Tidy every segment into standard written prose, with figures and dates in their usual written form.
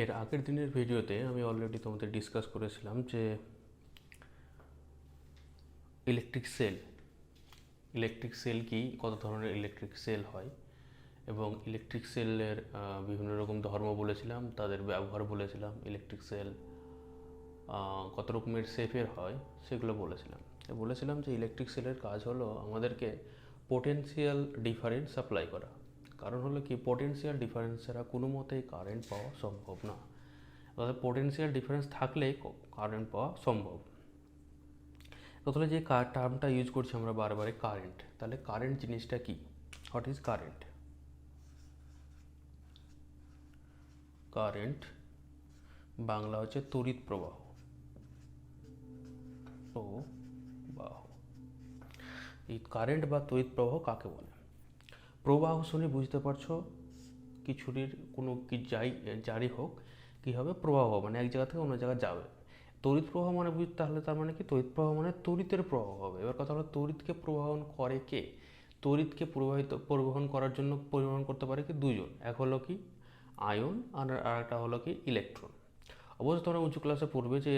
এর আগের দিনের ভিডিওতে আমি অলরেডি তোমাদের ডিসকাস করেছিলাম যে ইলেকট্রিক সেল কি, কত ধরনের ইলেকট্রিক সেল হয় এবং ইলেকট্রিক সেলের বিভিন্ন রকম ধর্ম বলেছিলাম, তাদের ব্যবহার বলেছিলাম, ইলেকট্রিক সেল কত রকমের শেপের হয় সেগুলো বলেছিলাম যে ইলেকট্রিক সেলের কাজ হলো আমাদেরকে পোটেনশিয়াল ডিফারেন্স সাপ্লাই করা। কারণ হলো কি, পোটেনশিয়াল ডিফারেন্স ছাড়া কোনো মতেই কারেন্ট পাওয়া সম্ভব না। অর্থাৎ পোটেনশিয়াল ডিফারেন্স থাকলেই কারেন্ট পাওয়া সম্ভব। তাহলে যে টার্মটা ইউজ করছি আমরা বারবারে, কারেন্ট, তাহলে কারেন্ট জিনিসটা কি? What is current? Current Bangla হচ্ছে তড়িৎ প্রবাহ। প্রবাহ, এই কারেন্ট বা তড়িৎ প্রবাহ কাকে বলে? প্রবাহ শুনে বুঝতে পারছো কিছুটির কোনো কি জারি হোক কী হবে? প্রবাহ, মানে এক জায়গা থেকে অন্য জায়গায় যাবে। তড়িৎ প্রবাহ মানে বুঝতে, তাহলে তার মানে কি, তড়িৎ প্রবাহ মানে তড়িতের প্রবাহ হবে। এবার কথা হলো তড়িৎকে প্রবাহন করে কে? তড়িৎকে পরিবহন করার জন্য পরিবহন করতে পারে কি দুজন, এক হলো কি আয়ন আর একটা হলো কি ইলেকট্রন। অবশ্য তোমরা উঁচু ক্লাসে পড়বে যে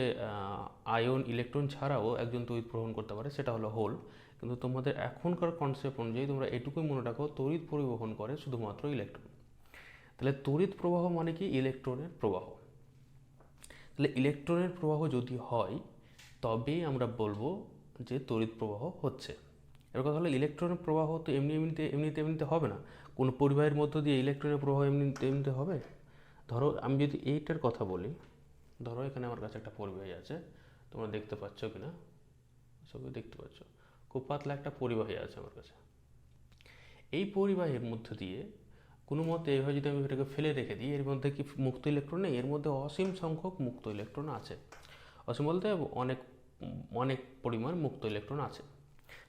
আয়ন ইলেকট্রন ছাড়াও একজন তড়িৎ প্রবহন করতে পারে, সেটা হলো হোল। কিন্তু তোমাদের এখনকার কনসেপ্ট অনুযায়ী তোমরা এটুকুই মনে রাখো, তড়িৎ পরিবহন করে শুধুমাত্র ইলেকট্রন। তাহলে তড়িৎ প্রবাহ মানে কি? ইলেকট্রনের প্রবাহ। তাহলে ইলেকট্রনের প্রবাহ যদি হয় তবেই আমরা বলবো যে তড়িৎ প্রবাহ হচ্ছে। এবার কথা হলো ইলেকট্রনের প্রবাহ তো এমনিতে হবে না। কোনো পরিবাহের মধ্য দিয়ে ইলেকট্রনের প্রবাহ এমনিতে হবে? ধরো আমি যদি এইটার কথা বলি, ধরো এখানে আমার কাছে একটা পরিবাহী আছে, তোমরা দেখতে পাচ্ছ কিনা, সবই দেখতে পাচ্ছ, খুব পাতলা একটা পরিবাহী আছে আমার কাছে। এই পরিবাহীর মধ্য দিয়ে কোনো মতে এইভাবে যদি আমি এটাকে ফেলে রেখে দিই, এর মধ্যে কি মুক্ত ইলেকট্রন নেই? এর মধ্যে অসীম সংখ্যক মুক্ত ইলেকট্রন আছে। অসীম বলতে অনেক অনেক পরিমাণ মুক্ত ইলেকট্রন আছে।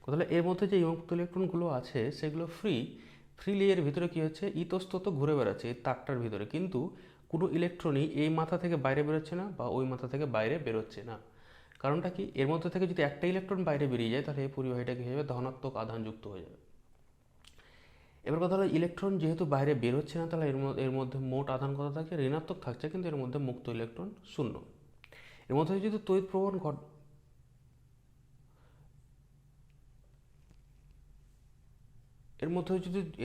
তাহলে এর মধ্যে যে মুক্ত ইলেকট্রনগুলো আছে সেগুলো ফ্রিলি এর ভিতরে কী হচ্ছে, ইতস্তত ঘুরে বেড়াচ্ছে এই তারটার ভিতরে, কিন্তু কোনো ইলেকট্রনই এই মাথা থেকে বাইরে বেরোচ্ছে না বা ওই মাথা থেকে বাইরে বেরোচ্ছে না। কারণটা কি? এর মধ্যে থেকে যদি একটা ইলেকট্রন বাইরে বেরিয়ে যায় তাহলে এই পরিবাহীটা কী হবে? ধনাত্মক আধানযুক্ত হয়ে যাবে। এবার কথা হলো ইলেকট্রন যেহেতু বাইরে বেরোচ্ছে না, তাহলে এর মধ্যে মোট আধান কত থাকছে? ঋণাত্মক থাকছে, কিন্তু এর মধ্যে মুক্ত ইলেকট্রন শূন্য। এর মধ্যে যদি তড়িৎ প্রবহন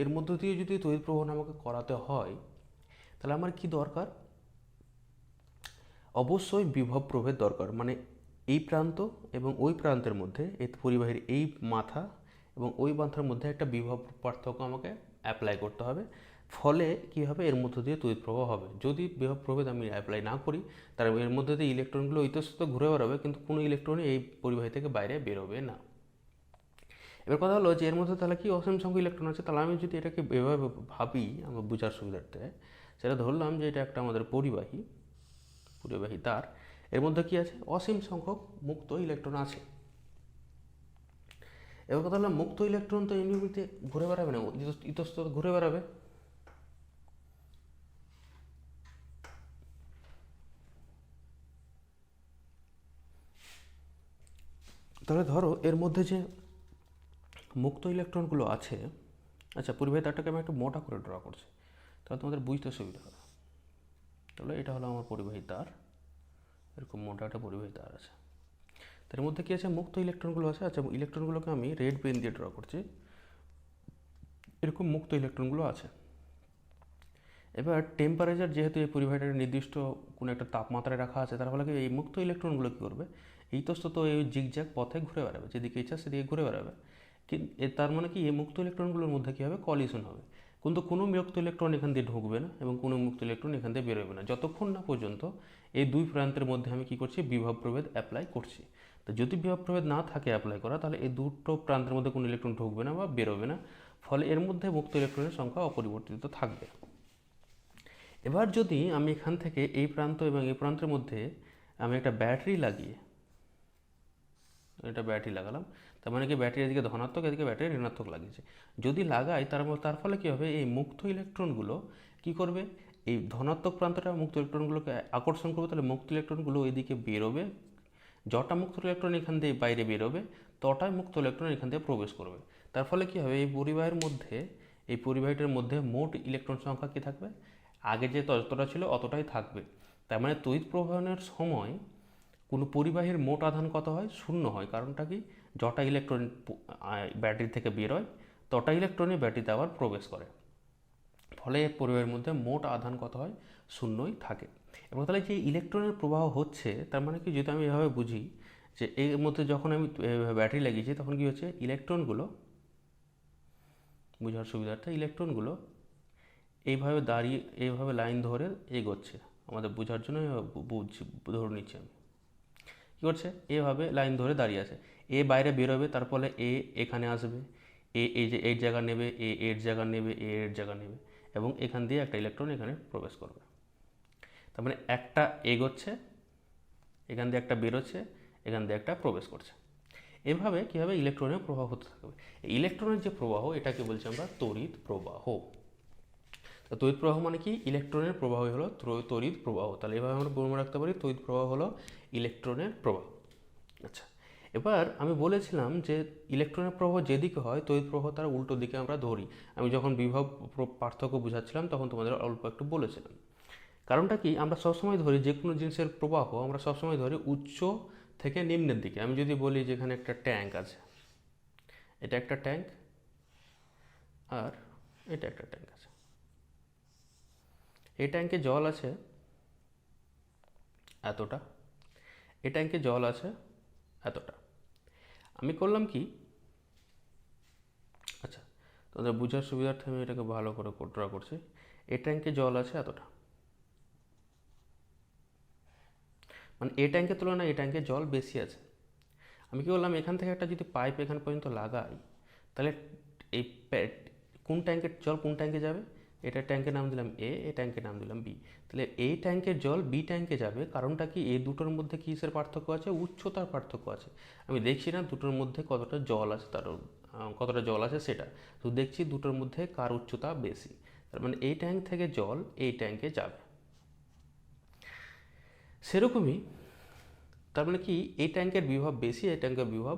এর মধ্য দিয়ে যদি তড়িৎ প্রবহন আমাকে করাতে হয় তাহলে আমার কি দরকার? অবশ্যই বিভব প্রভেদ দরকার। মানে এই প্রান্ত এবং ওই প্রান্তের মধ্যে, এই পরিবাহীর এই মাথা এবং ওই মাথার মধ্যে একটা বিভব পার্থক্য আমাকে অ্যাপ্লাই করতে হবে। ফলে কী হবে? এর মধ্য দিয়ে তড়িৎ প্রবাহ হবে। যদি বিভব প্রভেদ আমি অ্যাপ্লাই না করি তাহলে এর মধ্যে দিয়ে ইলেকট্রনগুলো ইতস্তত ঘুরে বেরোবে, কিন্তু কোনো ইলেকট্রনই এই পরিবাহী থেকে বাইরে বেরোবে না। এবার কথা হলো যে এর মধ্যে তাহলে কি অসীম সংখ্যক ইলেকট্রন আছে। তাহলে আমি যদি এটাকে এভাবে ভাবি আমার বোঝার সুবিধার্থে, সেটা ধরলাম যে এটা একটা আমাদের পরিবাহী তার, এর মধ্যে কি আছে? অসীম সংখ্যক মুক্ত ইলেকট্রন আছে। এবার কথা হলো মুক্ত ইলেকট্রন তো এমনিতে ঘুরে বেড়াবে না, ইতস্তত ঘুরে বেড়াবে। তাহলে ধরো এর মধ্যে যে মুক্ত ইলেকট্রনগুলো আছে, আচ্ছা পরিবাহী তারটাকে আমি একটু মোটা করে ড্র করছি তাহলে তোমাদের বুঝতে সুবিধা হবে। তাহলে এটা হলো আমার পরিবাহী তার, এরকম মোটা একটা পরিবাহী তার আছে। তার মধ্যে কি আছে? মুক্ত ইলেকট্রনগুলো আছে। আচ্ছা ইলেকট্রনগুলোকে আমি রেড পেন দিয়ে ড্র করছি, এরকম মুক্ত ইলেকট্রনগুলো আছে। এবার টেম্পারেচার যেহেতু এই পরিবাহীটার নির্দিষ্ট কোনো একটা তাপমাত্রায় রাখা আছে, তার ফলে কি এই মুক্ত ইলেকট্রনগুলো কী করবে? ইতস্তত এই জিগজ্যাগ পথে ঘুরে বেড়াবে, যেদিকে ইচ্ছা সেদিকে ঘুরে বেড়াবে। তার মানে কি এই মুক্ত ইলেকট্রনগুলোর মধ্যে কী হবে? কলিশন হবে। কিন্তু কোনো মুক্ত ইলেকট্রন এখান দিয়ে ঢুকবে না এবং কোনো মুক্ত ইলেকট্রন এখান দিয়ে বেরোবে না, যতক্ষণ না পর্যন্ত এই দুই প্রান্তের মধ্যে আমি কী করছি? বিভব প্রভেদ অ্যাপ্লাই করছি। তো যদি বিভব প্রভেদ না থাকে অ্যাপ্লাই করা, তাহলে এই দুটো প্রান্তের মধ্যে কোনো ইলেকট্রন ঢুকবে না বা বেরোবে না, ফলে এর মধ্যে মুক্ত ইলেকট্রনের সংখ্যা অপরিবর্তিত থাকবে। এবার যদি আমি এখান থেকে এই প্রান্ত এবং এই প্রান্তের মধ্যে আমি একটা ব্যাটারি লাগালাম, তার মানে কি ব্যাটারি এদিকে ধনাত্মক, এদিকে ব্যাটারি ঋণাত্মক লাগিয়েছে। যদি লাগাই তার ফলে কী হবে? এই মুক্ত ইলেকট্রনগুলো কী করবে? এই ধনাত্মক প্রান্তটা মুক্ত ইলেকট্রনগুলোকে আকর্ষণ করবে, তাহলে মুক্ত ইলেকট্রনগুলো এদিকে বেরোবে। যটা মুক্ত ইলেকট্রন এখান দিয়ে বাইরে বেরোবে তটাই মুক্ত ইলেকট্রন এখান দিয়ে প্রবেশ করবে। তার ফলে কী হবে? এই পরিবাহীটার মধ্যে মোট ইলেকট্রন সংখ্যা কী থাকবে? আগে যে যতটা ছিল অতটাই থাকবে। তার মানে তড়িৎ প্রবাহনের সময় কোনো পরিবাহীর মোট আধান কত হয়? শূন্য হয়। কারণটা কি? যটা ইলেকট্রন ব্যাটারি থেকে বের হয় তটা ইলেকট্রনই ব্যাটারিতে আবার প্রবেশ করে, ফলে এর পরিবাহের মধ্যে মোট আধান কত হয়? শূন্যই থাকে। এবং তাহলে যে ইলেকট্রনের প্রবাহ হচ্ছে, তার মানে কি, যদি আমি এভাবে বুঝি যে এর মধ্যে যখন আমি ব্যাটারি লাগিয়েছি তখন কি হচ্ছে, ইলেকট্রনগুলো, বোঝার সুবিধার্থে, ইলেকট্রনগুলো এইভাবে দাঁড়িয়ে এইভাবে লাইন ধরে এগোচ্ছে। আমাদের বোঝার জন্য বুঝছি, ধরে নিচ্ছি আমি। কী করছে? এভাবে লাইন ধরে দাঁড়িয়ে আছে। এ বাইরে বেরোবে, তার ফলে এ এখানে আসবে, এই যে এর জায়গা নেবে, এর জায়গা নেবে, এর জায়গা নেবে, এবং এখান দিয়ে একটা ইলেকট্রন এখানে প্রবেশ করবে। তার মানে একটা এগোচ্ছে, এখান দিয়ে একটা বেরোচ্ছে, এখান দিয়ে একটা প্রবেশ করছে। এভাবে কীভাবে ইলেকট্রনের প্রবাহ হতে থাকবে। ইলেকট্রনের যে প্রবাহ, এটাকে বলছি আমরা তড়িৎ প্রবাহ। তো তড়িৎ প্রবাহ মানে কি? ইলেকট্রনের প্রবাহই হলো তড়িৎ প্রবাহ। তাহলে এভাবে আমরা মনে রাখতে পারি, তড়িৎ প্রবাহ হলো ইলেকট্রনের প্রবাহ। আচ্ছা, এবার আমি বলেছিলাম যে ইলেকট্রনের প্রবাহ যেদিকে হয় তড়িৎ প্রবাহ তার উল্টো দিকে আমরা ধরি। আমি যখন বিভব পার্থক্য বোঝাচ্ছিলাম তখন তোমাদের অল্প একটু বলেছিলাম। কারণটা কি? আমরা সবসময় ধরি যে কোনো জিনিসের প্রবাহ আমরা সবসময় ধরি উচ্চ থেকে নিম্নের দিকে। আমি যদি বলি যে এখানে একটা ট্যাঙ্ক আছে, এটা একটা ট্যাঙ্ক, আর এটা একটা ট্যাঙ্ক আছে। এই ট্যাঙ্কে জল আছে এতটা, এই ট্যাঙ্কে জল আছে এতটা। আমি করলাম কি, আচ্ছা তোমাদের বোঝার সুবিধার্থে আমি এটাকে ভালো করে ড্র করছি। এই ট্যাঙ্কে জল আছে এতটা, মানে এই ট্যাঙ্কের তুলনায় এই ট্যাঙ্কে জল বেশি আছে। আমি কি বললাম, এখান থেকে একটা যদি পাইপ এখান পর্যন্ত লাগাই, তাহলে এই কোন ট্যাঙ্কের জল কোন ট্যাঙ্কে যাবে? এটা ট্যাঙ্কের নাম দিলাম এ, এই ট্যাঙ্কের নাম দিলাম বি। তাহলে এই ট্যাঙ্কের জল বি ট্যাঙ্কে যাবে। কারণটা কি? এই দুটোর মধ্যে কিসের পার্থক্য আছে? উচ্চতার পার্থক্য আছে। আমি দেখছি না দুটোর মধ্যে কতটা জল আছে, তার কতটা জল আছে সেটা, তো দেখছি দুটোর মধ্যে কার উচ্চতা বেশি। তার মানে এই ট্যাঙ্ক থেকে জল এই ট্যাঙ্কে যাবে। সেরকমই, তার মানে কি, এই ট্যাঙ্কের বিভব বেশি, এই ট্যাঙ্কের বিভব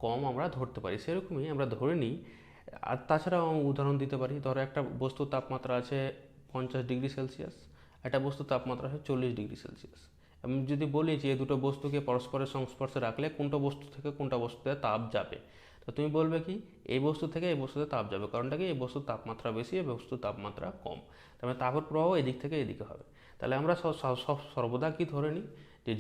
কম আমরা ধরতে পারি। সেরকমই আমরা ধরে নিই। আর তাছাড়াও উদাহরণ দিতে পারি। ধরো একটা বস্তুর তাপমাত্রা আছে 50 ডিগ্রি সেলসিয়াস, একটা বস্তুর তাপমাত্রা আছে 40 ডিগ্রি সেলসিয়াস। আমি যদি বলি যে এই দুটো বস্তুকে পরস্পরের সংস্পর্শে রাখলে কোনটা বস্তু থেকে কোনটা বস্তুতে তাপ যাবে, তো তুমি বলবে কি, এই বস্তু থেকে এই বস্তুতে তাপ যাবে। কারণটা কি? এই বস্তুর তাপমাত্রা বেশি, এই বস্তুর তাপমাত্রা কম। তার মানে তাপের প্রবাহ এদিক থেকে এদিকে হবে। তাহলে আমরা সর্বদা কি ধরে নিই,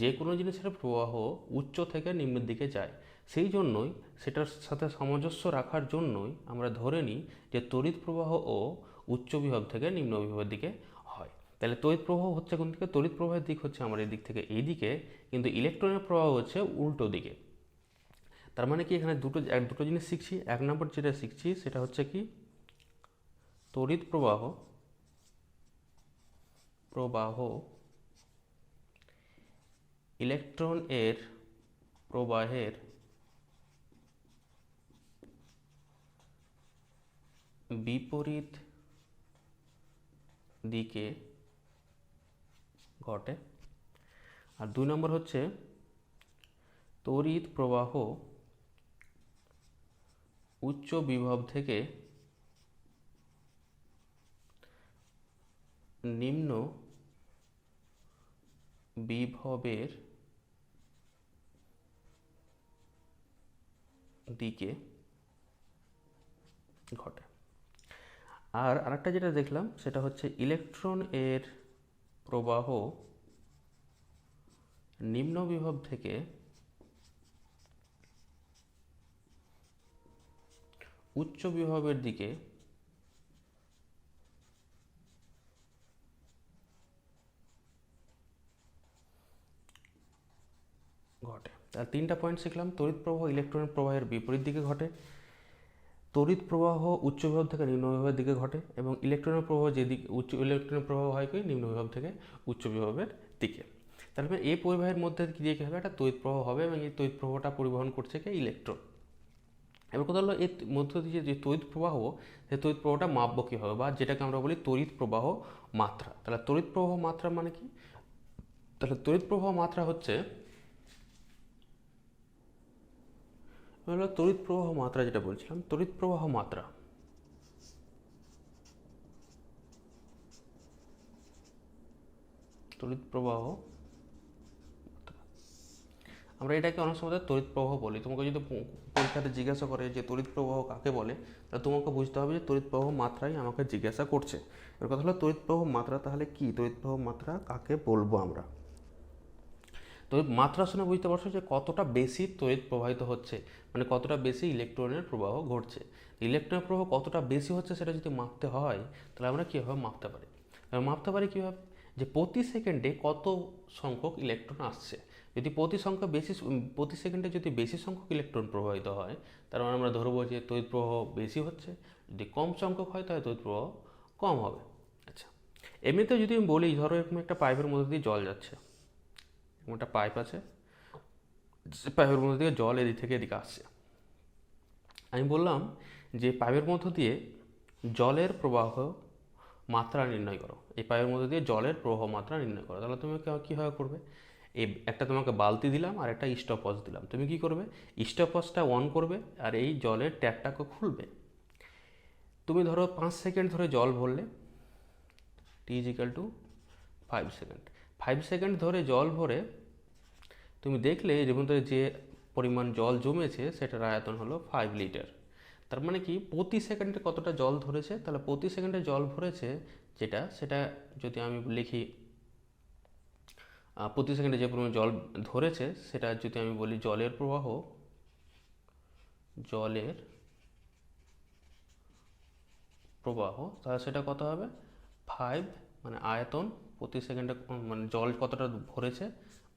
যে কোনো জিনিসের প্রবাহ উচ্চ থেকে নিম্নের দিকে যায়। সেই জন্যই, সেটার সাথে সামঞ্জস্য রাখার জন্যই আমরা ধরে নিই যে তড়িৎ প্রবাহ ও উচ্চ বিভব থেকে নিম্ন বিভবের দিকে হয়। তাহলে তড়িৎ প্রবাহ হচ্ছে কোন দিকে? তড়িৎ প্রবাহের দিক হচ্ছে আমার এই দিক থেকে এই দিকে, কিন্তু ইলেকট্রনের প্রবাহ হচ্ছে উল্টো দিকে। তার মানে কি, এখানে দুটো জিনিস শিখছি। এক নম্বর যেটা শিখছি সেটা হচ্ছে কি, তড়িৎ প্রবাহ ইলেকট্রন এর প্রবাহের বিপরীত দিকে ঘটে। আর 2 নম্বর হচ্ছে তড়িৎ প্রবাহ উচ্চ বিভব থেকে নিম্ন বিভবের দিকে ঘটে। আর আরেকটা যেটা দেখলাম সেটা হচ্ছে ইলেকট্রন এর প্রবাহ নিম্ন বিভব থেকে উচ্চ বিভবের দিকে ঘটে। আর 3টা পয়েন্ট শিখলাম। তড়িৎ প্রবাহ ইলেকট্রনের প্রবাহের বিপরীত দিকে ঘটে, তড়িৎ প্রবাহ উচ্চ বিভব থেকে নিম্ন বিভবের দিকে ঘটে, এবং ইলেকট্রনের প্রবাহ যেদিকে ইলেকট্রনের প্রবাহ হয় কি নিম্ন বিভব থেকে উচ্চ বিভবের দিকে। তাহলে এই পরিবাহের মধ্যে কি দিয়ে কী হবে? একটা তড়িৎ প্রবাহ হবে, এবং এই তড়িৎ প্রবাহটা পরিবহন করছে কি ইলেকট্রন। এবার কথা হলো, এর মধ্য দিয়ে যে তড়িৎ প্রবাহ, সেই তড়িৎ প্রবাহটা মাপবো কীভাবে, বা যেটাকে আমরা বলি তড়িৎ প্রবাহ মাত্রা। তাহলে তড়িৎ প্রবাহ মাত্রা মানে কি? তাহলে তড়িৎ প্রবাহ মাত্রা হচ্ছে, তড়িৎ প্রবাহ মাত্রা যেটা বলছিলাম, তড়িৎ প্রবাহ মাত্রা তড়িৎ প্রবাহ, আমরা এটাকে অনেক সময় তড়িৎ প্রবাহ বলি। তোমাকে যদি পরীক্ষাতে জিজ্ঞাসা করে যে তড়িৎ প্রবাহ কাকে বলে, তাহলে তোমাকে বুঝতে হবে যে তড়িৎ প্রবাহ মাত্রাই আমাকে জিজ্ঞাসা করছে। এর কথা হলো তড়িৎ প্রবাহ মাত্রা তাহলে কি, তড়িৎ প্রবাহ মাত্রা কাকে বলবো আমরা। তড়িৎ মাত্রা শুনে বুঝতে পারছো যে কতটা বেশি তড়িৎ প্রবাহিত হচ্ছে, মানে কতটা বেশি ইলেকট্রনের প্রবাহ ঘটছে। ইলেকট্রনের প্রবাহ কতটা বেশি হচ্ছে সেটা যদি মাপতে হয় তাহলে আমরা কীভাবে মাপতে পারি? মাপতে পারি কীভাবে, যে প্রতি সেকেন্ডে কত সংখ্যক ইলেকট্রন আসছে। যদি প্রতি সেকেন্ডে যদি বেশি সংখ্যক ইলেকট্রন প্রবাহিত হয়, তার মানে আমরা ধরবো যে তড়িৎ প্রবাহ বেশি হচ্ছে। যদি কম সংখ্যক হয় তাহলে তড়িৎ প্রবাহ কম হবে। আচ্ছা, এমনিতে যদি আমি বলি, ধরো এরকম একটা পাইপের মধ্যে দিয়ে জল যাচ্ছে, একটা পাইপ আছে, পাইপের মধ্যে দিয়ে জল এদিক থেকে এদিকে আসছে। আমি বললাম যে পাইপের মধ্য দিয়ে জলের প্রবাহ মাত্রা নির্ণয় করো, এই পাইপের মধ্যে দিয়ে জলের প্রবাহ মাত্রা নির্ণয় করো। তাহলে তুমি কীভাবে করবে? এই একটা তোমাকে বালতি দিলাম আর একটা স্টপওয়াচ দিলাম, তুমি কি করবে? স্টপওয়াচটা অন করবে আর এই জলের ট্যাপটাকে খুলবে। তুমি ধরো 5 সেকেন্ড ধরে জল ভরলে, T is equal to 5 second. 5 second ধরে জল ভরে তুমি দেখলে এর মধ্যে যে পরিমাণ জল জমেছে সেটার আয়তন হলো 5 লিটার। তার মানে কি প্রতি সেকেন্ডে কতটা জল ধরেছে, তাহলে প্রতি সেকেন্ডে জল ভরেছে সেটা যদি আমি লিখি, প্রতি সেকেন্ডে যে পরিমাণ জল ধরেছে সেটা যদি আমি বলি জলের প্রবাহ, তাহলে সেটা কত হবে? 5 মানে আয়তন প্রতি সেকেন্ডে, মানে জল কতটা ভরেছে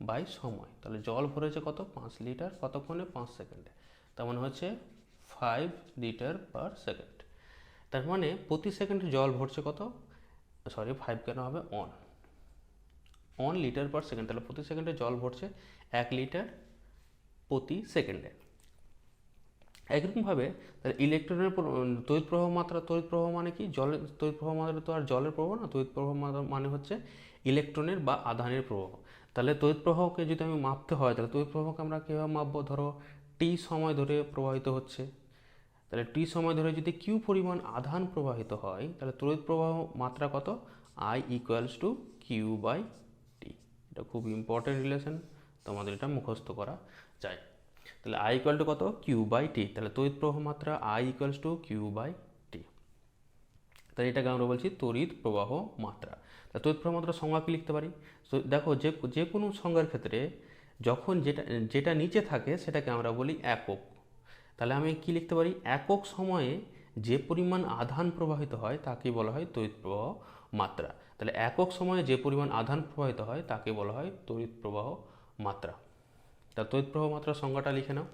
বাই সময়। তাহলে জল ভরেছে কত? 5 লিটার, কতক্ষণে? 5 সেকেন্ডে। তার মানে হচ্ছে 5 লিটার পার সেকেন্ড। তার মানে প্রতি সেকেন্ডে জল ভরছে কত, 5 কেন হবে? 1 লিটার পার সেকেন্ড। তাহলে প্রতি সেকেন্ডে জল ভরছে 1 লিটার প্রতি সেকেন্ডে। একরকমভাবে তাহলে ইলেকট্রনের তড়িৎ প্রবাহ মাত্রা, তড়িৎ প্রবাহ মানে কি? জলের তড়িৎ প্রবাহ মাত্রা তো আর জলের প্রবাহ না, তড়িৎ প্রবাহ মানে হচ্ছে ইলেকট্রনের বা আধানের প্রবাহ। তাহলে তড়িৎ প্রবাহকে যদি আমি মাপতে হয় তাহলে তড়িৎ প্রবাহকে আমরা কীভাবে মাপবো? ধরো টি সময় ধরে প্রবাহিত হচ্ছে, তাহলে টি সময় ধরে যদি কিউ পরিমাণ আধান প্রবাহিত হয় তাহলে তড়িৎ প্রবাহ মাত্রা কত? I equals to Q by T. এটা খুব ইম্পর্টেন্ট রিলেশন, তোমাদের এটা মুখস্থ করা যায়। তাহলে আই ইকুয়াল টু কত? Q by T. তাহলে তড়িৎ প্রবাহ মাত্রা I equals to Q by T. তাহলে এটাকে আমরা বলছি তড়িৎ প্রবাহ মাত্রা। তাহলে তড়িৎ প্রবাহ মাত্রা সংজ্ঞা কি লিখতে পারি? তো দেখো যে কোনো সংজ্ঞার ক্ষেত্রে যখন যেটা নিচে থাকে সেটাকে আমরা বলি একক। তাহলে আমি কি লিখতে পারি? একক সময়ে যে পরিমাণ আধান প্রবাহিত হয় তাকে বলা হয় তড়িৎ প্রবাহ মাত্রা। তাহলে একক সময়ে যে পরিমাণ আধান প্রবাহিত হয় তাকে বলা হয় তড়িৎ প্রবাহ মাত্রা। তা তড়িৎ প্রবাহ মাত্রার সংজ্ঞাটা লিখে নাও।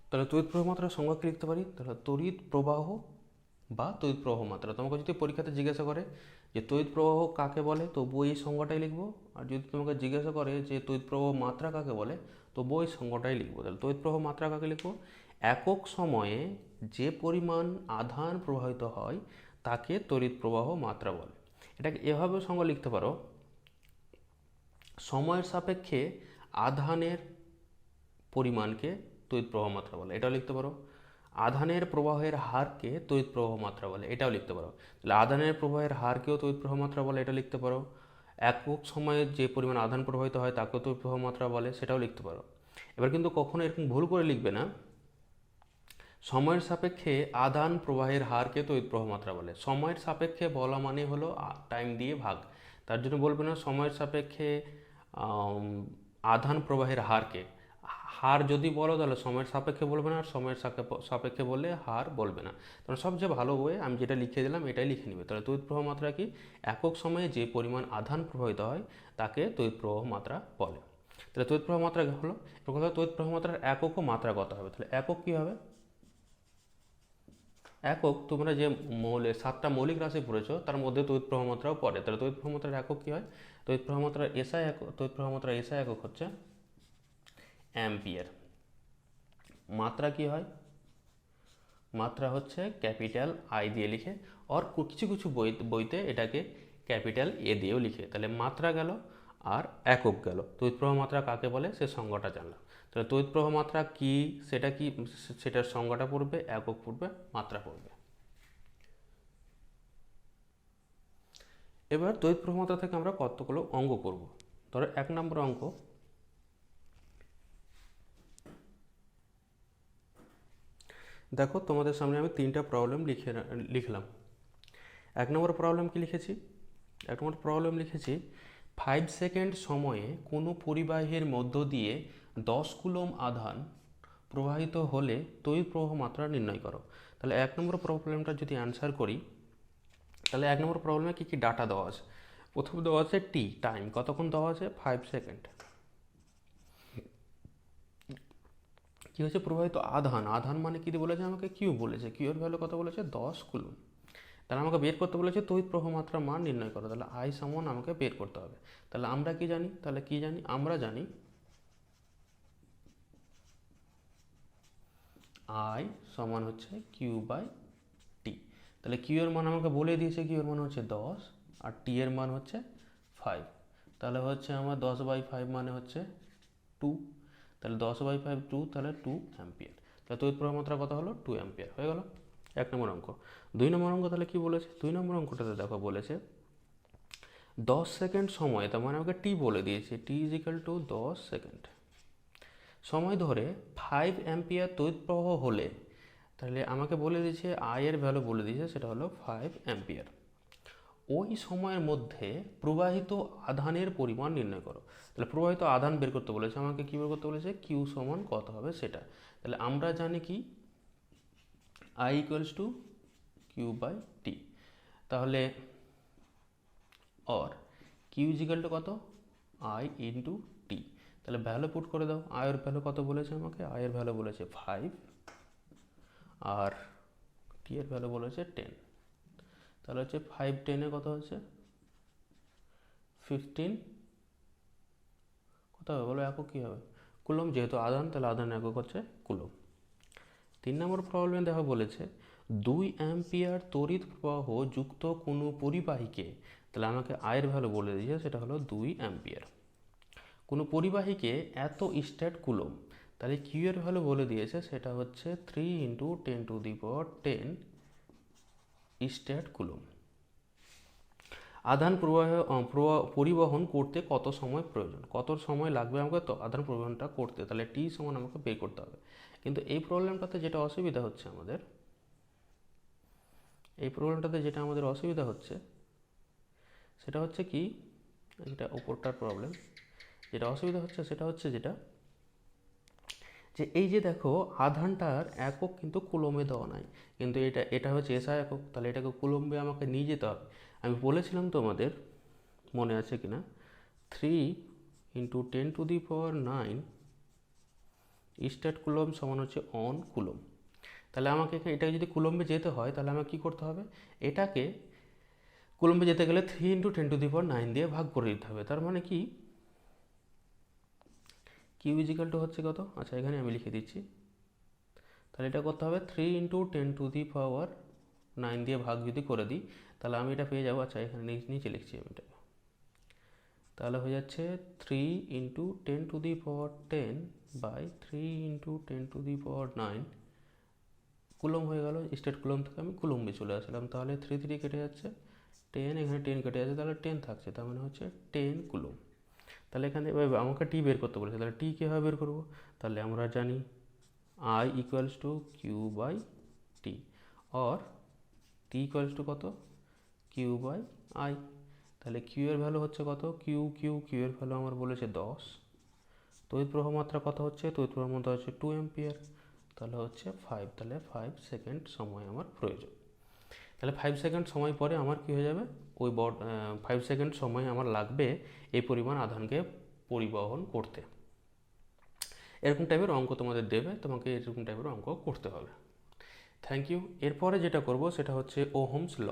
তাহলে তড়িৎ প্রবাহ মাত্রার সংজ্ঞা কি লিখতে পারি? তাহলে তড়িৎ প্রবাহ বা তড়িৎ প্রবাহ মাত্রা। তোমাকে যদি পরীক্ষাতে জিজ্ঞাসা করে যে তড়িৎ প্রবাহ কাকে বলে, তবুও এই সংজ্ঞাটাই লিখবো। আর যদি তোমাকে জিজ্ঞাসা করে যে তড়িৎ প্রবাহ মাত্রা কাকে বলে, তবুও এই সংজ্ঞাটাই লিখবো। তাহলে তড়িৎ প্রবাহ মাত্রা কাকে লিখবো? একক সময়ে যে পরিমাণ আধান প্রবাহিত হয় তাকে তড়িৎ প্রবাহ মাত্রা বলে। এটাকে এভাবেও সংজ্ঞা লিখতে পারো, সময়ের সাপেক্ষে আধানের পরিমাণকে তড়িৎ প্রবাহ মাত্রা বলে, এটাও লিখতে পারো। আধানের প্রবাহের হারকে তড়িৎ প্রবাহ মাত্রা বলে, এটাও লিখতে পারো। তাহলে আধানের প্রবাহের হারকেও তড়িৎ প্রবাহ মাত্রা বলে, এটা লিখতে পারো। একক সময়ে যে পরিমাণ আধান প্রবাহিত হয় তাকেও তড়িৎ প্রবাহ মাত্রা বলে, সেটাও লিখতে পারো। এবার কিন্তু কখনো এরকম ভুল করে লিখবে না সময়ের সাপেক্ষে আধান প্রবাহের হারকে তড়িৎ প্রবাহ মাত্রা বলে। সময়ের সাপেক্ষে বলা মানে হলো টাইম দিয়ে ভাগ, তার জন্য বলবে না সময়ের সাপেক্ষে আধান প্রবাহের হারকে। হার যদি বলো তাহলে সময়ের সাপেক্ষে বলবে না, আর সময়ের সাপেক্ষে বললে হার বলবে না। তাহলে সবচেয়ে ভালো ওয়ে আমি যেটা লিখে দিলাম এটাই লিখে নিবে। তাহলে তড়িৎ প্রবাহ মাত্রা কি? একক সময়ে যে পরিমাণ আধান প্রবাহিত হয় তাকে তড়িৎ প্রবাহ মাত্রা বলে। তাহলে তড়িৎ প্রবাহ মাত্রা হলো, এরকম তড়িৎ প্রবাহ মাত্রার একক ও মাত্রা কত হবে? তাহলে একক কী হবে? একক তোমরা যে 7টা মৌলিক রাশি পড়েছো তার মধ্যে তড়িৎ প্রবাহ মাত্রাও পড়ে। তাহলে তড়িৎ প্রবাহ মাত্রার একক কী হয়? তড়িৎ প্রবাহ মাত্রার এসআই একক হচ্ছে অ্যাম্পিয়ার। মাত্রা কি হয়? মাত্রা হচ্ছে ক্যাপিটাল আই দিয়ে লিখে, আর কিছু কিছু বইতে এটাকে ক্যাপিটাল এ দিয়েও লিখে। তাহলে মাত্রা গেল আর একক গেল। তড়িৎ প্রবাহ মাত্রা কাকে বলে সে সংজ্ঞাটা জানলাম। তাহলে তড়িৎ প্রবাহ মাত্রা কি সেটার সংজ্ঞাটা পড়বে, একক পড়বে, মাত্রা পড়বে। এবার তড়িৎ প্রবাহ মাত্রা থেকে আমরা কতগুলো অঙ্ক করব। ধরো 1 নম্বর অঙ্ক, দেখো তোমাদের সামনে আমি 3টা প্রবলেম লিখলাম। 1 নম্বর প্রবলেম কি লিখেছি? 1 নম্বর প্রবলেম লিখেছি 5 সেকেন্ড সময়ে কোনো পরিবাহীর মধ্য দিয়ে 10 কুলম আধান প্রবাহিত হলে তড়িৎ প্রবাহ মাত্রা নির্ণয় করো। তাহলে 1 নম্বর প্রবলেমটা যদি অ্যান্সার করি, তাহলে 1 নম্বর প্রবলেমে কী কী ডাটা দেওয়া আছে? প্রথম দেওয়া আছে টাইম, কতক্ষণ দেওয়া আছে? 5 সেকেন্ড। কী হচ্ছে? প্রবাহিত আধান মানে কী বলেছে আমাকে? কিউ বলেছে, কিউ এর ভ্যালু কত বলেছে? 10 কুলম। তাহলে আমাকে বের করতে বলেছে তড়িৎ প্রবাহ মাত্রা মান নির্ণয় করো। তাহলে আই সমান আমাকে বের করতে হবে। তাহলে আমরা কি জানি? আমরা জানি আই সমান হচ্ছে কিউ বাই টি। তাহলে কিউ এর মান আমাকে বলে দিয়েছে, কিউ এর মান হচ্ছে 10 আর টি এর মান হচ্ছে 5। তাহলে হচ্ছে আমার 10/5 মানে হচ্ছে 2। তাহলে 10/5 2, তাহলে 2 অ্যাম্পিয়ার। তাহলে তড়িৎ প্রবাহ মাত্রা কত হলো? 2 অ্যাম্পিয়ার হয়ে গেল 1 নম্বর অঙ্ক। 2 নম্বর অঙ্ক তাহলে কি বলেছে? 2 নম্বর অঙ্কটাতে দেখো বলেছে 10 সেকেন্ড সময়, তার মানে আমাকে টি বলে দিয়েছে, টি ইজ ইকাল টু 10 সেকেন্ড সময় ধরে 5 অ্যাম্পিয়ার তড়িৎ প্রবাহ হলে, তাহলে আমাকে বলে দিয়েছে আই এর ভ্যালু বলে দিয়েছে, সেটা হলো 5 অ্যাম্পিয়ার। ওই সময়ের মধ্যে প্রবাহিত আধানের পরিমাণ নির্ণয় করো। তাহলে প্রবাহিত আধান বের করতে বলেছে আমাকে, কী বের করতে বলেছে? কিউ সমান কত হবে সেটা। তাহলে আমরা জানি কি I equals to Q by T. তাহলে or Q is equal to কত? I into T. তাহলে ভ্যালু পুট করে দাও। আয়ের ভ্যালু কত বলেছে আমাকে? আয়ের ভ্যালু বলেছে 5 আর টি এর ভ্যালু বলেছে 10। তাহলে হচ্ছে 5 10-এ কত হচ্ছে? 15। কত হবে বলো? একক কী হবে? কুলম। যেহেতু আধান, তাহলে আধান একক হচ্ছে কুলম। 3 নম্বর প্রবলেমে দেখা বলেছে 2 অ্যাম্পিয়ার তড়িৎ প্রবাহ যুক্ত কোনো পরিবাহীকে, তাহলে আমাকে আয়ের ভ্যালু বলে দিয়েছে, সেটা হলো 2 অ্যাম্পিয়ার। কোনো পরিবাহীকে এত স্ট্যাট কুলম, তাহলে কিউ এর ভ্যালু বলে দিয়েছে, সেটা হচ্ছে 3 × 10⁻10 স্ট্যাট কুলম। আধান পরিবহন করতে কত সময় প্রয়োজন? কত সময় লাগবে আমাকে তো আধান পরিবহনটা করতে? তাহলে টি সমান আমাকে বের করতে হবে। কিন্তু এই প্রবলেমটাতে যেটা অসুবিধা হচ্ছে আমাদের, সেটা হচ্ছে কি, যেটা উপরটার প্রবলেম, যেটা অসুবিধা হচ্ছে সেটা হচ্ছে যে এই যে দেখো আধানটার একক কিন্তু কুলমে দেওয়া নাই, কিন্তু এটা হচ্ছে এসআই একক, তাহলে এটাকে কুলম্বে আমাকে নিয়ে যেতে হবে। আমি বলেছিলাম তোমাদের, মনে আছে কিনা, 3 × 10⁹ স্ট্যাট কুলম সমান হচ্ছে অন কুলম। তাহলে আমাকে এটাকে যদি কুলম্বে যেতে হয়, তাহলে আমাকে কী করতে হবে? এটাকে কুলম্বে যেতে গেলে 3 × 10⁹ দিয়ে ভাগ করে দিতে হবে। তার মানে কি কিউ ইজিক্যাল টু হচ্ছে কত? আচ্ছা, এখানে আমি লিখে দিচ্ছি। তাহলে এটা করতে হবে 3 × 10⁹ দিয়ে ভাগ যদি করে দিই, তাহলে আমি এটা পেয়ে যাবো। আচ্ছা, এখানে নিচে লিখছি আমি এটা। তাহলে হয়ে যাচ্ছে 3 × 10⁻10/3 × 10⁹ কুলম হয়ে গেল। স্টেট কুলম থেকে আমি কুলম্বে চলে আসলাম। তাহলে 3 3 কেটে যাচ্ছে, 10, এখানে 10 কেটে যাচ্ছে, তাহলে 10 থাকছে, তার মানে হচ্ছে 10 কুলম। তাহলে এখানে আমাকে টি বের করতে বলেছে, তাহলে টি কীভাবে বের করবো? তাহলে আমরা জানি I equals to Q by T, or T equals to কত? Q by I. তাহলে কিউ এর ভ্যালু হচ্ছে কত? কিউ এর ভ্যালু আমার বলেছে 10। তড়িৎ প্রবাহ মাত্রা কত হচ্ছে? তড়িৎ প্রবাহ মাত্রা হচ্ছে 2 অ্যাম্পিয়ার। তাহলে হচ্ছে 5, তাহলে 5 সেকেন্ড সময় আমার প্রয়োজন। তাহলে 5 সেকেন্ড সময় পরে আমার কি হয়ে যাবে? 5 সেকেন্ড সময় আমার লাগবে এই পরিমাণ আধানকে পরিবহন করতে। এরকম টাইপের অঙ্ক তোমাদের দেবে, তোমাকে এরকম টাইপের অঙ্ক করতে হবে। Thank you. এরপরে যেটা করব সেটা হচ্ছে ওহমস ল।